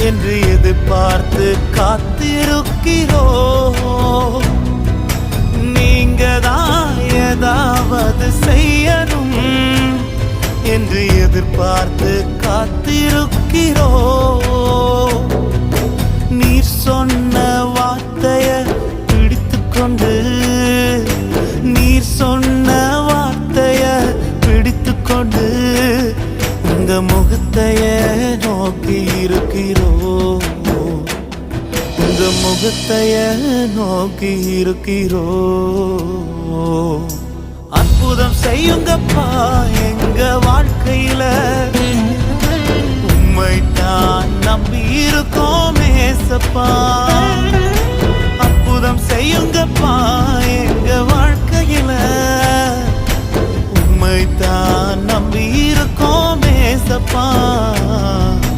என்று எதிர்பார்த்து காத்திருக்கிறோம். நீங்க தான் ஏதாவது செய்யணும் என்று எதிர்பார்த்து காத்திருக்கிறோம். நீர் சொன்ன வார்த்தைய பிடித்துக்கொண்டு, நீர் சொன்ன வார்த்தைய பிடித்துக்கொண்டு உங்க முகத்தைய நோக்கி இருக்கிறோம். உங்க முகத்தைய நோக்கி இருக்கிறோம். அற்புதம் செய்யுங்கப்பா எங்க வாழ்க்கையில, உம்மைத்தான் நம்பி இருக்கோம் ஏசப்பா. அற்புதம் செய்யுங்கப்பா எங்க வாழ்க்கையில, உம்மைத்தான் நம்பி இருக்கோம் ஏசப்பா.